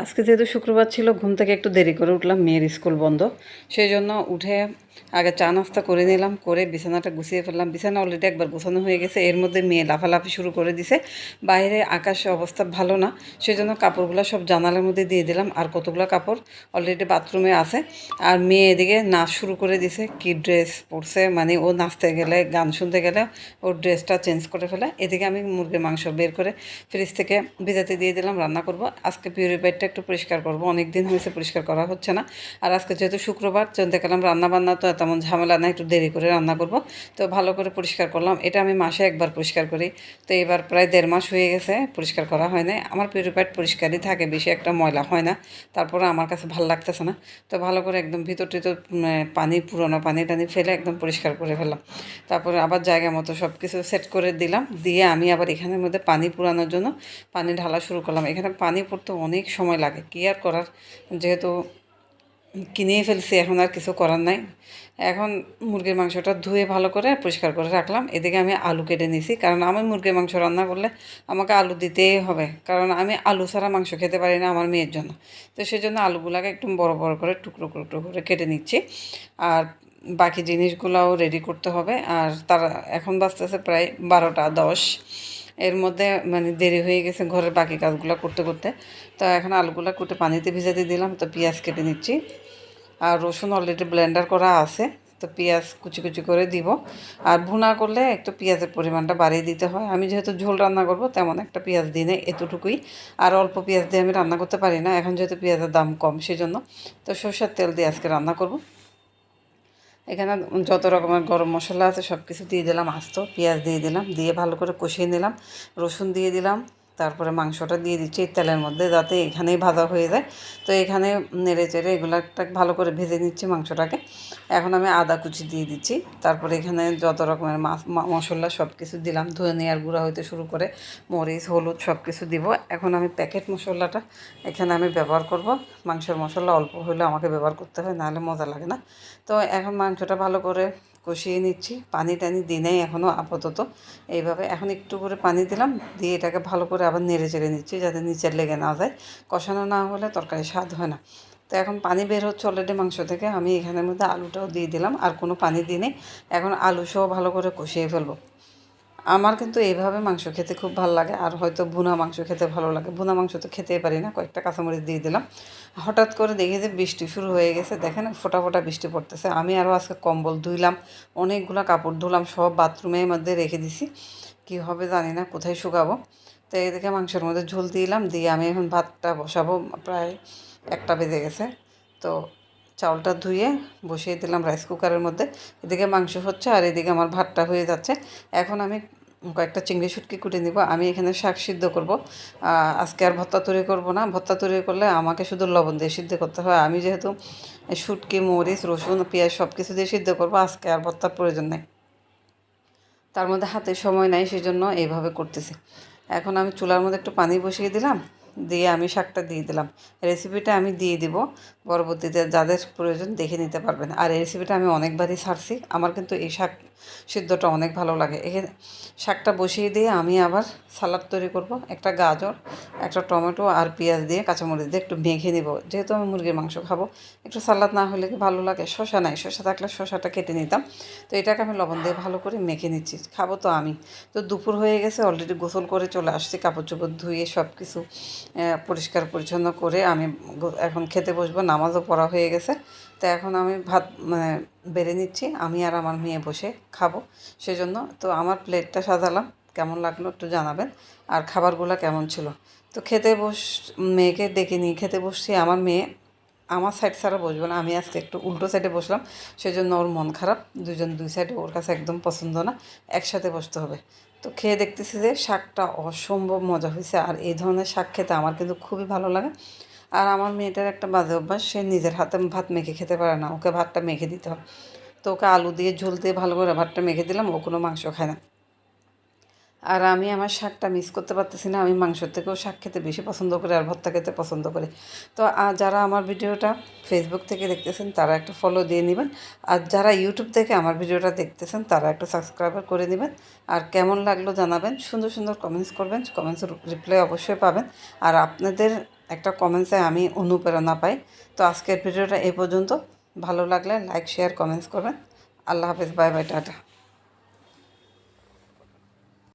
আজকে যেহেতু শুক্রবার ছিল, ঘুম থেকে একটু দেরি করে উঠলাম, মেয়ের স্কুল বন্ধ। সেই জন্য উঠে আগে চা নাস্তা করে নিলাম, করে বিছানাটা গুছিয়ে ফেললাম। বিছানা অলরেডি একবার গোছানো হয়ে গেছে, এর মধ্যে মেয়ে লাফালাফি শুরু করে দিছে। বাইরে আকাশের অবস্থা ভালো না, সেই জন্য কাপড়গুলো সব জানালার মধ্যে দিয়ে দিলাম। আর কতগুলো কাপড় অলরেডি বাথরুমে আছে। আর মেয়ে এদিকে নাচ শুরু করে দিছে, কি ড্রেস পরছে, মানে ও নাচতে গেলে, গান শুনতে গেলে ওর ড্রেসটা চেঞ্জ করে ফেলে। এদিকে আমি মুরগির মাংস বের করে ফ্রিজ থেকে ভিজাতে দিয়ে দিলাম, রান্না করব। আজকে পিউরিফায়ারটা একটু পরিষ্কার করব, অনেক দিন হয়েছে পরিষ্কার করা হচ্ছে না। আর আজকে যেহেতু শুক্রবার, চিন্তা করলাম রান্নাবান্না তো তেমন ঝামেলা না, একটু দেরি করে রান্না করব। তো ভালো করে পরিষ্কার করলাম। এটা আমি মাসে একবার পরিষ্কার করি, তো এবার প্রায় 1.5 মাস হয়ে গেছে পরিষ্কার করা হয় না। আমার পিউরিফায়ার পরিষ্কারই থাকে, বেশি একটা ময়লা হয় না। তারপরে আমার কাছে ভালো লাগতেছে না, তো ভালো করে একদম ভিতর টিতর পানি, পুরোনো পানি টানি ফেলে একদম পরিষ্কার করে ফেললাম। তারপরে আবার জায়গা মতো সব কিছু সেট করে দিলাম, দিয়ে আমি আবার এখানের মধ্যে পানি পুরানোর জন্য পানি ঢালা শুরু করলাম। এখানে পানি পড়তে অনেক সময় লাগে, কী আর করার, যেহেতু কিনেই ফেলছি, এখন আর কিছু করার নাই। এখন মুরগির মাংসটা ধুয়ে ভালো করে পরিষ্কার করে রাখলাম। এদিকে আমি আলু কেটে নিয়েছি, কারণ আমি মুরগির মাংস রান্না করলে আমাকে আলু দিতেই হবে, কারণ আমি আলু ছাড়া মাংস খেতে পারি না আমার মেয়ের জন্য। তো সেই জন্য আলুগুলাকে একটু বড় বড় করে টুকরো টুকরো করে কেটে নিচ্ছি। আর বাকি জিনিসগুলোও রেডি করতে হবে। আর তারা এখন বাজতেছে প্রায় 12টা 10। এর মধ্যে মানে দেরি হয়ে গেছে ঘরের বাকি কাজগুলো করতে করতে। তো এখন আলুগুলো কুটে পানিতে ভিজাতে দিলাম। তো পেঁয়াজ কেটে নিচ্ছি, আর রসুন অলরেডি ব্লেন্ডার করা আছে, তো পেঁয়াজ কুচি কুচি করে দিব। আর ভুনা করলে একটু পেঁয়াজের পরিমাণটা বাড়িয়ে দিতে হয়। আমি যেহেতু ঝোল রান্না করব, তেমন একটা পেঁয়াজ দিই না, এতটুকুই। আর অল্প পেঁয়াজ দিয়ে আমি রান্না করতে পারি না, এখন যেহেতু পেঁয়াজের দাম কম সেই জন্য। তো সরষের তেল দিয়ে আজকে রান্না করব। এখানে যত রকমের গরম মশলা আছে সব কিছু দিয়ে দিলাম, আস্ত পেঁয়াজ দিয়ে দিলাম, দিয়ে ভালো করে কষিয়ে নিলাম। রসুন দিয়ে দিলাম, তারপরে মাংসটা দিয়ে দিচ্ছি এই তেলের মধ্যে, যাতে এখানেই ভাজা হয়ে যায়। তো এখানে নেড়ে চেড়ে এগুলাটা ভালো করে ভেজে নিচ্ছি মাংসটাকে। এখন আমি আদা কুচি দিয়ে দিচ্ছি। তারপরে এখানে যত রকমের মশলা সব কিছু দিলাম, ধনিয়ার গুঁড়া হইতে শুরু করে মরিচ, হলুদ সব কিছু দিব। এখন আমি প্যাকেট মশলাটা এখানে আমি ব্যবহার করব। মাংসের মশলা অল্প হলে আমাকে ব্যবহার করতে হয়, নাহলে মজা লাগে না। তো এখন মাংসটা ভালো করে কষিয়ে নিচ্ছি, পানি টানি দিই নাই এখনও আপাতত। এইভাবে এখন একটু করে পানি দিলাম, দিয়ে এটাকে ভালো করে আবার নেড়ে চেড়ে নিচ্ছি, যাতে নিচের লেগে না যায়। কষানো না হলে তরকারি স্বাদ হয় না। তো এখন পানি বের হচ্ছে অলরেডি মাংস থেকে, আমি এখানের মধ্যে আলুটাও দিয়ে দিলাম, আর কোনো পানি দিই নেই। এখন আলু সহ ভালো করে কষিয়ে ফেলবো। আমার কিন্তু এইভাবে মাংস খেতে খুব ভালো লাগে, আর হয়তো ভুনা মাংস খেতে ভালো লাগে। ভুনা মাংস তো খেতেই পারি না, কয়েকটা কাঁচামরিচ দিয়ে দিলাম। হঠাৎ করে দেখি যে বৃষ্টি শুরু হয়ে গেছে, দেখেন ফোঁটা ফোঁটা বৃষ্টি পড়তেছে। আমি আরও আজকে কম্বল ধুইলাম, অনেকগুলো কাপড় ধুলাম, সব বাথরুমের মধ্যে রেখে দিছি। কী হবে জানি না, কোথায় শুকাবো। তো এদিকে মাংসের মধ্যে ঝোল দিলাম, দিয়ে আমি এখন ভাতটা বসাবো। প্রায় 1টা বেজে গেছে। তো চাউলটা ধুয়ে বসিয়ে দিলাম রাইস কুকারের মধ্যে। এদিকে মাংস হচ্ছে, আর এদিকে আমার ভাতটা হয়ে যাচ্ছে। এখন আমি কয়েকটা চিংড়ি শুটকি কুটে নিব। আমি এখানে শাক সিদ্ধ করব। আজকে আর ভর্তা তৈরি করব না, ভর্তা তৈরি করলে আমাকে শুধু লবণ দিয়ে সিদ্ধ করতে হয়। আমি যেহেতু শুটকি, মরিচ, রসুন, পেঁয়াজ সব কিছু দিয়ে সিদ্ধ করব, আজকে আর ভর্তার প্রয়োজন নেই। তার মধ্যে হাতে সময় নাই, সেই জন্য এইভাবে করতেছি। এখন আমি চুলার মধ্যে একটু পানি বসিয়ে দিলাম, দিয়ে আমি শাকটা দিয়ে দিলাম। রেসিপিটা আমি দিয়ে দিব, পরবর্তীতে যাদের প্রয়োজন দেখে নিতে পারবেন। আর এই রেসিপিটা আমি অনেকবারই ছাড়ছি, আমার কিন্তু এই শাক সিদ্ধটা অনেক ভালো লাগে। এখানে শাকটা বসিয়ে দিয়ে আমি আবার সালাদ তৈরি করব। একটা গাজর, একটা টমেটো আর পেঁয়াজ দিয়ে, কাঁচামরিচ দিয়ে একটু মেখে নিব। যেহেতু আমি মুরগির মাংস খাবো, একটু সালাদ না হলে কি ভালো লাগে। শসা নাই, শসা থাকলে শসাটা কেটে নিতাম। তো এটাকে আমি লবণ দিয়ে ভালো করে মেখে নিচ্ছি, খাবো তো আমি। তো দুপুর হয়ে গেছে, অলরেডি গোসল করে চলে আসছি, কাপড় চোপড় ধুয়ে সব কিছু পরিষ্কার পরিচ্ছন্ন করে আমি এখন খেতে বসবো। নামাজও পড়া হয়ে গেছে। তো এখন আমি ভাত মানে বেড়ে নিচ্ছি, আমি আর আমার মেয়ে বসে খাবো সেজন্য। তো আমার প্লেটটা সাজালাম, কেমন লাগলো একটু জানাবেন, আর খাবারগুলো কেমন ছিল। তো মেয়েকে ডেকে নিয়ে খেতে বসছি। আমার মেয়ে আমার সাইড ছাড়া বসবে না, আমি আজকে একটু উল্টো সাইডে বসলাম, সেজন্য ওর মন খারাপ। দুজন দুই সাইডে, ওর কাছে একদম পছন্দ না, একসাথে বসতে হবে। তো খেয়ে দেখতেছি যে শাকটা অসম্ভব মজা হয়েছে। আর এই ধরনের শাক খেতে আমার কিন্তু খুবই ভালো লাগে। আর আমার মেয়েটার একটা বাজে অভ্যাস, সে নিজের হাতে ভাত মেখে খেতে পারে না, ওকে ভাতটা মেখে দিতে হয়। তো ওকে আলু দিয়ে ঝোল দিয়ে ভালো করে ভাতটা মেখে দিলাম, ও কোনো মাংস খায় না। আর আমি আমার শাকটা মিস করতে পারতেছি না, আমি মাংসের থেকেও শাক খেতে বেশি পছন্দ করি, আর ভর্তা খেতে পছন্দ করি। তো যারা আমার ভিডিওটা ফেসবুক থেকে দেখতেছেন তারা একটা ফলো দিয়ে নেবেন, আর যারা ইউটিউব থেকে আমার ভিডিওটা দেখতেছেন তারা একটা সাবস্ক্রাইবার করে নেবেন। আর কেমন লাগলো জানাবেন, সুন্দর সুন্দর কমেন্টস করবেন, কমেন্টসের রিপ্লাই অবশ্যই পাবেন। আর আপনাদের একটা কমেন্টসে আমি অনুপ্রেরণা পাই। তো আজকের ভিডিওটা এই পর্যন্ত। ভালো লাগলে লাইক শেয়ার কমেন্টস করবেন। আল্লাহ হাফেজ, বাই বাই, টাটা।